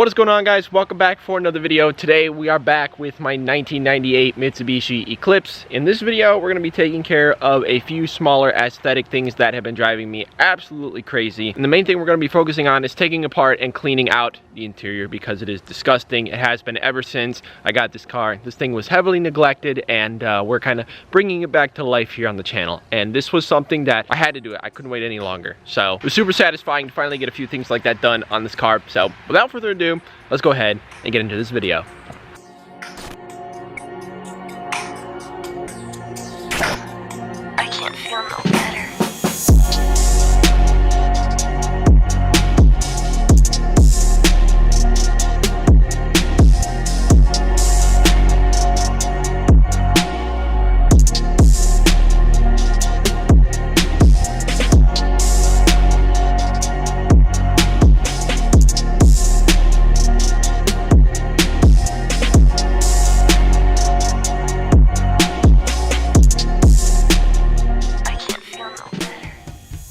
What is going on, guys? Welcome back for another video. Today we are back with my 1998 Mitsubishi Eclipse. In this video we're going to be taking care of a few smaller aesthetic things that have been driving me absolutely crazy. And the main thing we're going to be focusing on is taking apart and cleaning out the interior because it is disgusting. It has been ever since I got this car. This thing was heavily neglected, and we're kind of bringing it back to life here on the channel. And this was something that I had to do it. I couldn't wait any longer. So it was super satisfying to finally get a few things like that done on this car. So without further ado, let's go ahead and get into this video. I can't feel no better.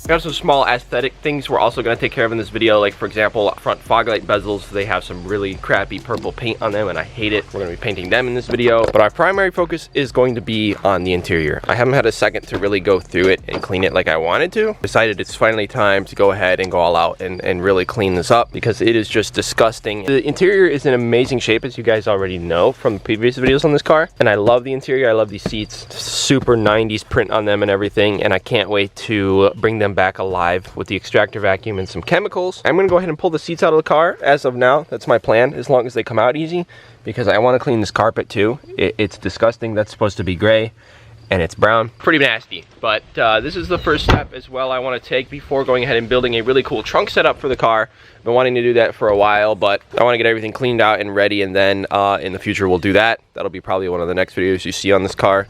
We have some small aesthetic things we're also going to take care of in this video, like for example front fog light bezels. They have some really crappy purple paint on them and I hate it. We're going to be painting them in this video, but our primary focus is going to be on the interior. I haven't had a second to really go through it and clean it like I wanted to. Decided it's finally time to go ahead and go all out and really clean this up because it is just disgusting. The interior is in amazing shape, as you guys already know from the previous videos on this car, and I love the interior. I love these seats, super 90s print on them and everything, and I can't wait to bring them back alive with the extractor vacuum and some chemicals. I'm gonna go ahead and pull the seats out of the car as of now. That's my plan, as long as they come out easy, because I want to clean this carpet too. It's disgusting. That's supposed to be gray and it's brown. Pretty nasty, but this is the first step as well I want to take before going ahead and building a really cool trunk setup for the car. I've been wanting to do that for a while, but I want to get everything cleaned out and ready, and then in the future we'll do that. That'll be probably one of the next videos you see on this car.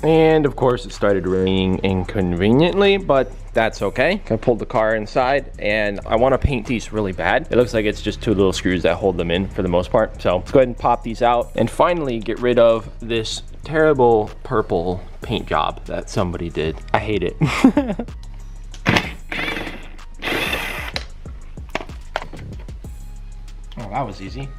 And of course it started raining inconveniently, but that's okay. I pulled the car inside and I want to paint these really bad. It looks like it's just two little screws that hold them in for the most part. So let's go ahead and pop these out and finally get rid of this terrible purple paint job that somebody did. I hate it. Oh, that was easy.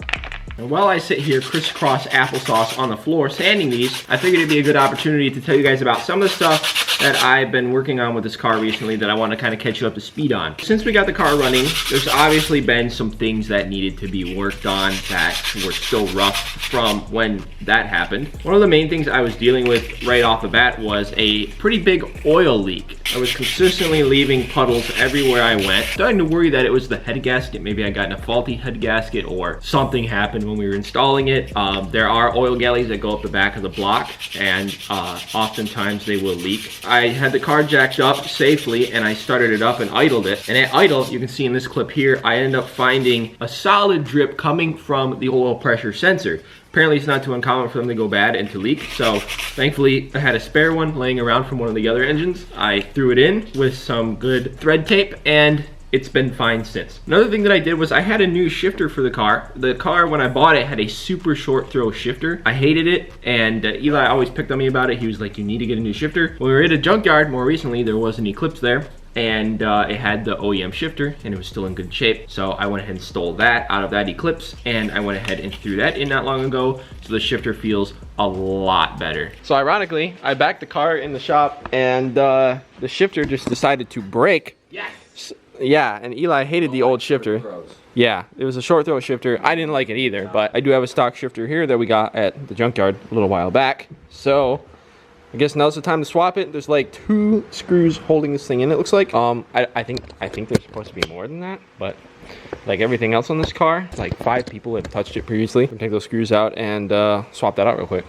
And while I sit here crisscross applesauce on the floor sanding these, I figured it'd be a good opportunity to tell you guys about some of the stuff that I've been working on with this car recently that I want to kind of catch you up to speed on. Since we got the car running, there's obviously been some things that needed to be worked on that were still rough from when that happened. One of the main things I was dealing with right off the bat was a pretty big oil leak. I was consistently leaving puddles everywhere I went. Starting to worry that it was the head gasket. Maybe I got in a faulty head gasket or something happened when we were installing it. There are oil galleys that go up the back of the block, and oftentimes they will leak. I had the car jacked up safely and I started it up and idled it. And at idle, you can see in this clip here, I end up finding a solid drip coming from the oil pressure sensor. Apparently it's not too uncommon for them to go bad and to leak, so thankfully I had a spare one laying around from one of the other engines. I threw it in with some good thread tape and it's been fine since. Another thing that I did was I had a new shifter for the car. The car, when I bought it, had a super short throw shifter. I hated it, and Eli always picked on me about it. He was like, you need to get a new shifter. When we were at a junkyard more recently, there was an Eclipse there, and it had the OEM shifter and it was still in good shape. So I went ahead and stole that out of that Eclipse, and I went ahead and threw that in not long ago, so the shifter feels a lot better. So ironically, I backed the car in the shop and the shifter just decided to break. Yes. Yeah, and Eli hated the old shifter. Yeah, it was a short throw shifter. I didn't like it either, but I do have a stock shifter here that we got at the junkyard a little while back. So I guess now's the time to swap it. There's like 2 screws holding this thing in, it looks like. I think there's supposed to be more than that, but like everything else on this car, like 5 people have touched it previously. I'm gonna take those screws out and swap that out real quick.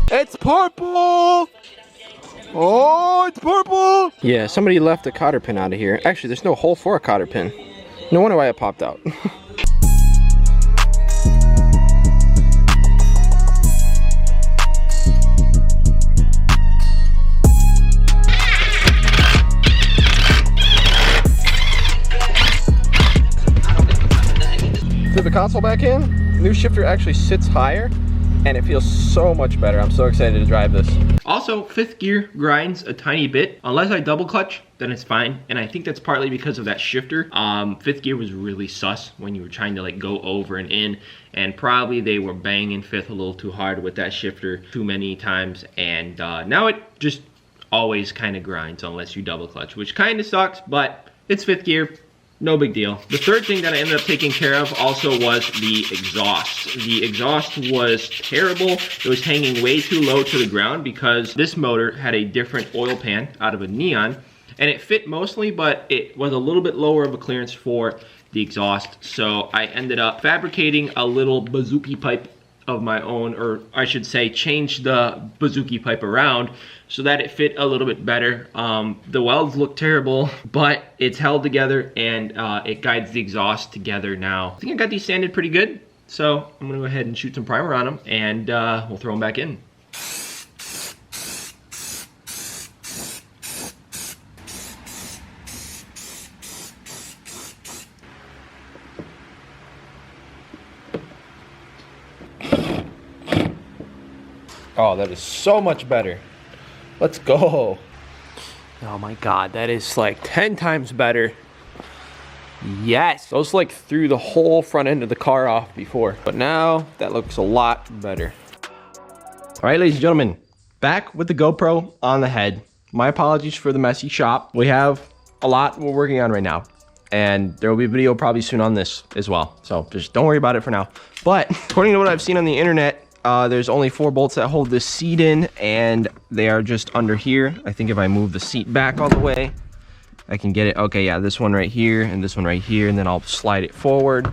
It's purple! Oh, it's purple! Yeah, somebody left a cotter pin out of here. Actually, there's no hole for a cotter pin. No wonder why it popped out. Threw the console back in. New shifter actually sits higher and it feels so much better. I'm so excited to drive this. Also, fifth gear grinds a tiny bit. Unless I double clutch, then it's fine. And I think that's partly because of that shifter. Fifth gear was really sus when you were trying to like go over and in. And probably they were banging fifth a little too hard with that shifter too many times. And now it just always kind of grinds unless you double clutch, which kind of sucks, but it's fifth gear. No big deal. The third thing that I ended up taking care of also was the exhaust. The exhaust was terrible. It was hanging way too low to the ground because this motor had a different oil pan out of a neon, and it fit mostly, but it was a little bit lower of a clearance for the exhaust. So I ended up fabricating a little bazooki pipe of my own, or I should say change the bazooki pipe around so that it fit a little bit better. The welds look terrible, but it's held together and it guides the exhaust together now. I think I got these sanded pretty good, so I'm gonna go ahead and shoot some primer on them and we'll throw them back in. Oh, that is so much better. Let's go. Oh my God, that is like 10 times better. Yes, those like threw the whole front end of the car off before, but now that looks a lot better. All right, ladies and gentlemen, back with the GoPro on the head. My apologies for the messy shop. We have a lot we're working on right now, and there will be a video probably soon on this as well. So just don't worry about it for now. But according to what I've seen on the internet, there's only 4 bolts that hold this seat in, and they are just under here. I think if I move the seat back all the way, I can get it. Okay, yeah, this one right here and this one right here, and then I'll slide it forward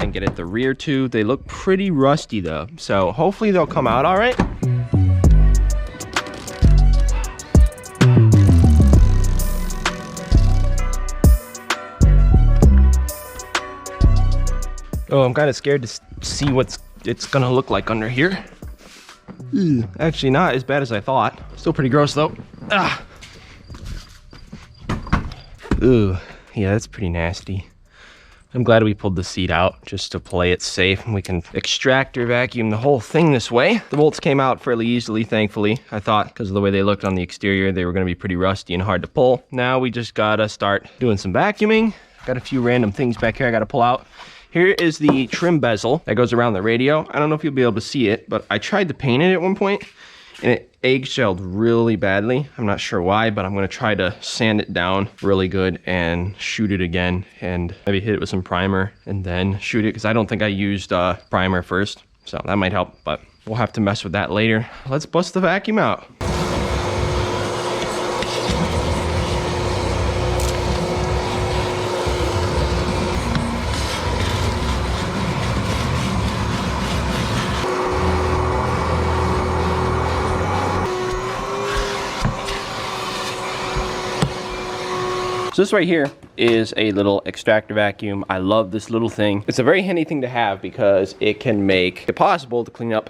and get at the rear too. They look pretty rusty though, so hopefully they'll come out all right. Oh, I'm kind of scared to see what's it's gonna look like under here. Actually not as bad as I thought. Still pretty gross though. Ah. Ooh, yeah, that's pretty nasty. I'm glad we pulled the seat out just to play it safe, and we can extract or vacuum the whole thing this way. The bolts came out fairly easily, thankfully. I thought because of the way they looked on the exterior, they were gonna be pretty rusty and hard to pull. Now we just gotta start doing some vacuuming. Got a few random things back here I gotta pull out. Here is the trim bezel that goes around the radio. I don't know if you'll be able to see it, but I tried to paint it at one point and it eggshelled really badly. I'm not sure why, but I'm gonna try to sand it down really good and shoot it again, and maybe hit it with some primer and then shoot it, because I don't think I used primer first. So that might help, but we'll have to mess with that later. Let's bust the vacuum out. So this right here is a little extractor vacuum. I love this little thing. It's a very handy thing to have because it can make it possible to clean up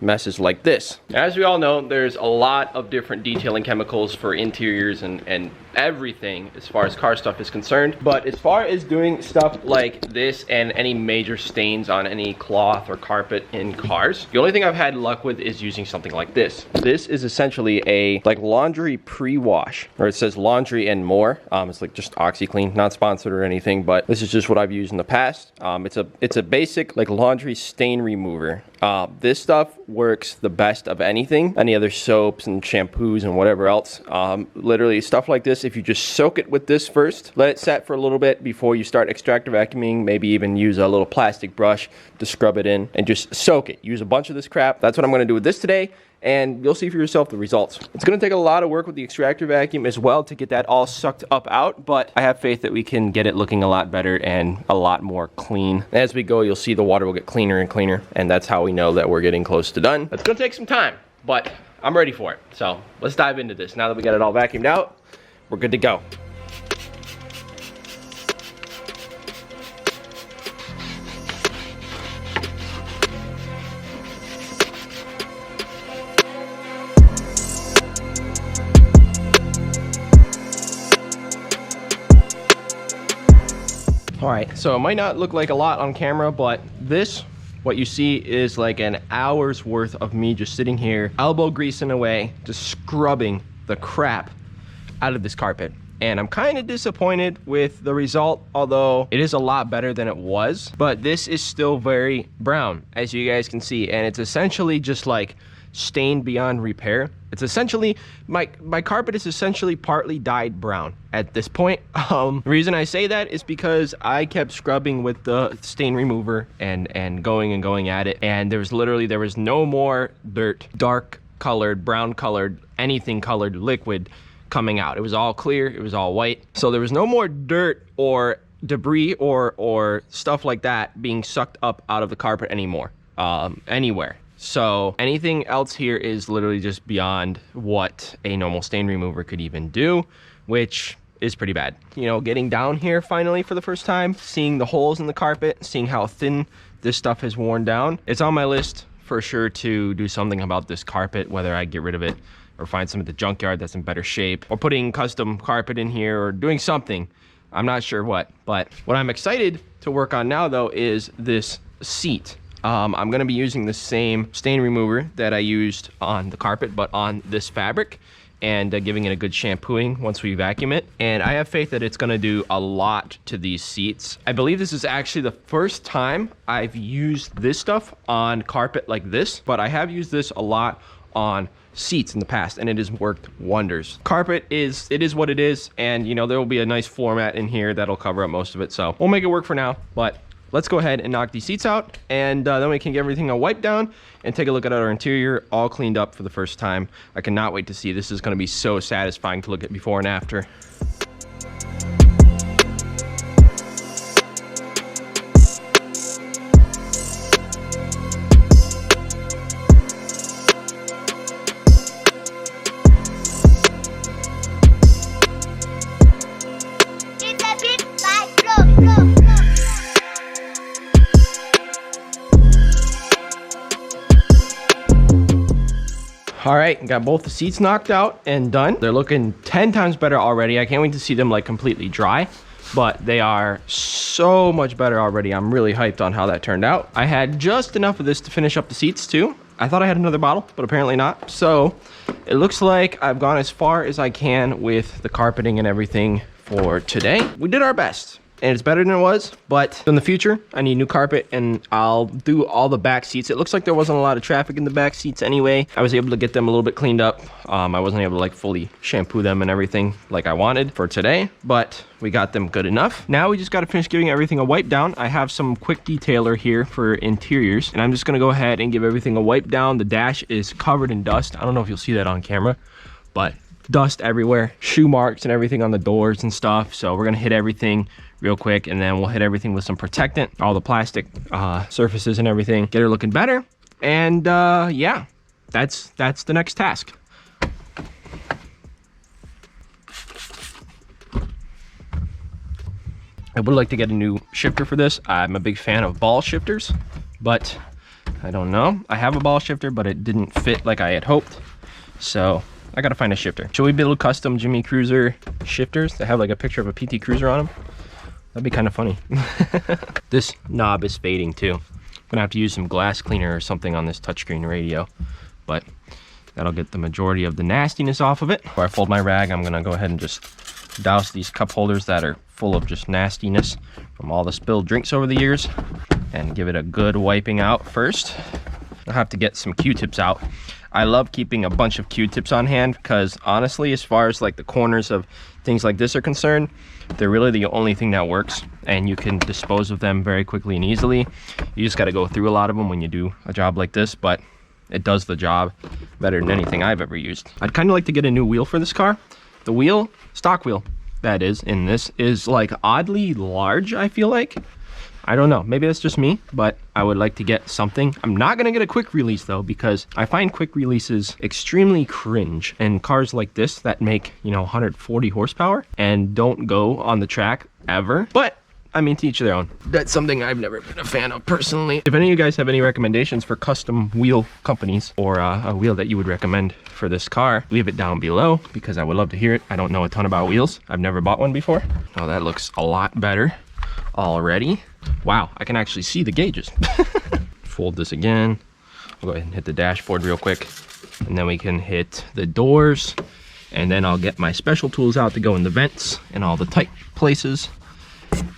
messes like this. As we all know, there's a lot of different detailing chemicals for interiors and everything as far as car stuff is concerned. But as far as doing stuff like this and any major stains on any cloth or carpet in cars, the only thing I've had luck with is using something like this. This is essentially a like laundry pre-wash, or it says laundry and more. It's like just OxyClean, not sponsored or anything, but this is just what I've used in the past. It's a basic like laundry stain remover. This stuff works the best of anything, any other soaps and shampoos and whatever else. Literally stuff like this, if you just soak it with this first, let it set for a little bit before you start extractor vacuuming, maybe even use a little plastic brush to scrub it in and just soak it. Use a bunch of this crap. That's what I'm gonna do with this today, and you'll see for yourself the results. It's gonna take a lot of work with the extractor vacuum as well to get that all sucked up out, but I have faith that we can get it looking a lot better and a lot more clean. As we go, you'll see the water will get cleaner and cleaner, and that's how we know that we're getting close to done. It's gonna take some time, but I'm ready for it. So let's dive into this. Now that we got it all vacuumed out, we're good to go. All right, so it might not look like a lot on camera, but this what you see is like an hour's worth of me just sitting here, elbow greasing away, just scrubbing the crap out of this carpet. And I'm kind of disappointed with the result, although it is a lot better than it was. But this is still very brown, as you guys can see. And it's essentially just like stained beyond repair. It's essentially, my carpet is essentially partly dyed brown at this point. The reason I say that is because I kept scrubbing with the stain remover and going at it. And there was no more dirt, dark colored, brown colored, anything colored liquid coming out. It was all clear, it was all white. So there was no more dirt or debris or stuff like that being sucked up out of the carpet anymore, anywhere. So anything else here is literally just beyond what a normal stain remover could even do, which is pretty bad. You know, getting down here finally for the first time, seeing the holes in the carpet, seeing how thin this stuff has worn down. It's on my list for sure to do something about this carpet, whether I get rid of it or find some at the junkyard that's in better shape, or putting custom carpet in here, or doing something. I'm not sure what, but what I'm excited to work on now though is this seat. I'm gonna be using the same stain remover that I used on the carpet, but on this fabric, and giving it a good shampooing once we vacuum it. And I have faith that it's gonna do a lot to these seats. I believe this is actually the first time I've used this stuff on carpet like this, but I have used this a lot on seats in the past, and it has worked wonders. Carpet is what it is, and you know, there will be a nice floor mat in here that'll cover up most of it, so we'll make it work for now. But let's go ahead and knock these seats out, and then we can get everything all wiped down and take a look at our interior all cleaned up for the first time. I cannot wait to see. This is going to be so satisfying to look at before and after. All right, got both the seats knocked out and done. They're looking 10 times better already. I can't wait to see them like completely dry, but they are so much better already. I'm really hyped on how that turned out. I had just enough of this to finish up the seats too. I thought I had another bottle, but apparently not. So it looks like I've gone as far as I can with the carpeting and everything for today. We did our best, and it's better than it was, but in the future, I need new carpet, and I'll do all the back seats. It looks like there wasn't a lot of traffic in the back seats anyway. I was able to get them a little bit cleaned up. I wasn't able to like fully shampoo them and everything like I wanted for today, but we got them good enough. Now we just got to finish giving everything a wipe down. I have some quick detailer here for interiors, and I'm just gonna go ahead and give everything a wipe down. The dash is covered in dust. I don't know if you'll see that on camera, but dust everywhere, shoe marks and everything on the doors and stuff. So we're gonna hit everything real quick, and then we'll hit everything with some protectant, all the plastic surfaces and everything, get her looking better. And yeah, that's the next task. I would like to get a new shifter for this. I'm a big fan of ball shifters, but I don't know. I have a ball shifter, but it didn't fit like I had hoped. So I gotta find a shifter. Should we build custom Jimmy Cruiser shifters that have like a picture of a PT Cruiser on them? That'd be kind of funny. This knob is fading too. I'm gonna have to use some glass cleaner or something on this touchscreen radio, but that'll get the majority of the nastiness off of it. Before I fold my rag, I'm gonna go ahead and just douse these cup holders that are full of just nastiness from all the spilled drinks over the years, and give it a good wiping out first. I'll have to get some Q-tips out. I love keeping a bunch of Q-tips on hand because honestly, as far as like the corners of things like this are concerned, they're really the only thing that works, and you can dispose of them very quickly and easily. You just got to go through a lot of them when you do a job like this, but it does the job better than anything I've ever used. I'd kind of like to get a new wheel for this car. The wheel, stock wheel that is in this, is like oddly large, I feel like. I don't know, maybe that's just me, but I would like to get something. I'm not gonna get a quick release though, because I find quick releases extremely cringe. And cars like this that make, you know, 140 horsepower and don't go on the track ever. But I mean, to each their own. That's something I've never been a fan of personally. If any of you guys have any recommendations for custom wheel companies, or a wheel that you would recommend for this car, leave it down below because I would love to hear it. I don't know a ton about wheels. I've never bought one before. Oh, that looks a lot better already. Wow, I can actually see the gauges. fold this again. I'll go ahead and hit the dashboard real quick, and then we can hit the doors, and then I'll get my special tools out to go in the vents and all the tight places,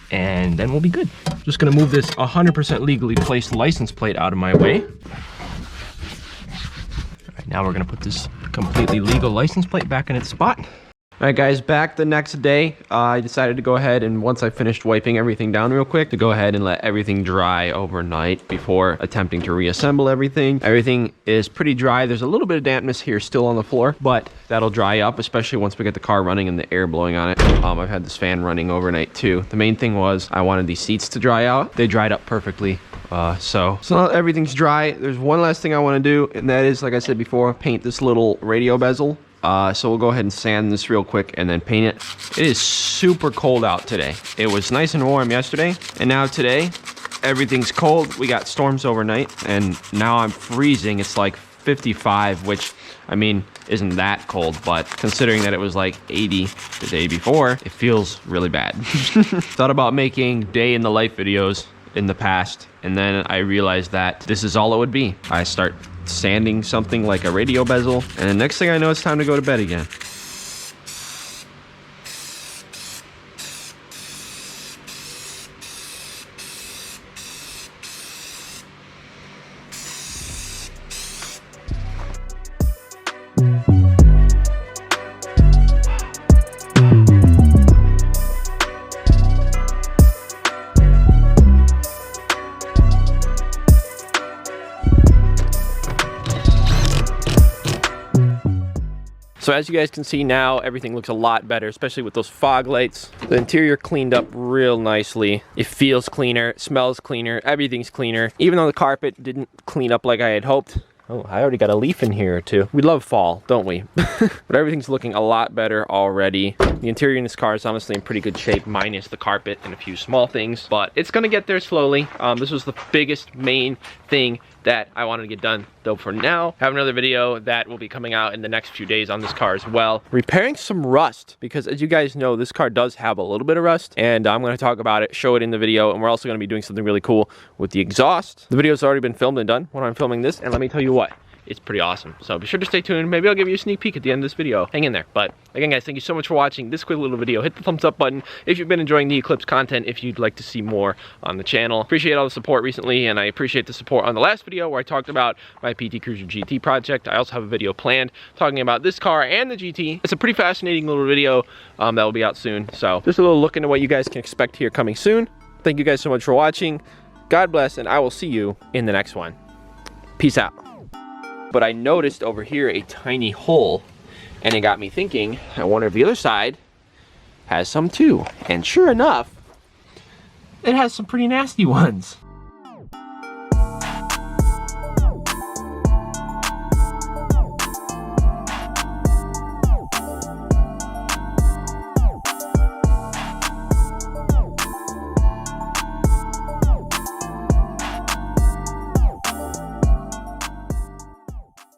and then we'll be good. Just gonna move this 100% legally placed license plate out of my way. All right, now we're gonna put this completely legal license plate back in its spot. All right, guys, back the next day. I decided to go ahead and once I finished wiping everything down real quick, to go ahead and let everything dry overnight before attempting to reassemble everything. Everything is pretty dry. There's a little bit of dampness here still on the floor, but that'll dry up, especially once we get the car running and the air blowing on it. I've had this fan running overnight too. The main thing was I wanted these seats to dry out. They dried up perfectly. So now everything's dry. There's one last thing I want to do, and that is, like I said before, paint this little radio bezel. So we'll go ahead and sand this real quick and then paint it. It is super cold out today. It was nice and warm yesterday, and now today everything's cold. We got storms overnight, and now I'm freezing. It's like 55, which, I mean, isn't that cold, but considering that it was like 80 the day before, it feels really bad. Thought about making day in the life videos in the past, and then I realized that this is all it would be. I start sanding something like a radio bezel, and the next thing I know, it's time to go to bed again. So as you guys can see now, everything looks a lot better, especially with those fog lights. The interior cleaned up real nicely. It feels cleaner, it smells cleaner, everything's cleaner. Even though the carpet didn't clean up like I had hoped. Oh, I already got a leaf in here or two. We love fall, don't we? But everything's looking a lot better already. The interior in this car is honestly in pretty good shape, minus the carpet and a few small things. But it's gonna get there slowly. This was the biggest main thing that I wanted to get done. Though for now, I have another video that will be coming out in the next few days on this car as well. Repairing some rust, because as you guys know, this car does have a little bit of rust, and I'm gonna talk about it, show it in the video, and we're also gonna be doing something really cool with the exhaust. The video's already been filmed and done when I'm filming this, and let me tell you what, it's pretty awesome. So be sure to stay tuned. Maybe I'll give you a sneak peek at the end of this video. Hang in there. But again, guys, thank you so much for watching this quick little video. Hit the thumbs up button if you've been enjoying the Eclipse content, if you'd like to see more on the channel. Appreciate all the support recently, and I appreciate the support on the last video where I talked about my PT Cruiser GT project. I also have a video planned talking about this car and the GT. It's a pretty fascinating little video that will be out soon. So just a little look into what you guys can expect here coming soon. Thank you guys so much for watching. God bless, and I will see you in the next one. Peace out. But I noticed over here a tiny hole, and it got me thinking, I wonder if the other side has some too. And sure enough, it has some pretty nasty ones.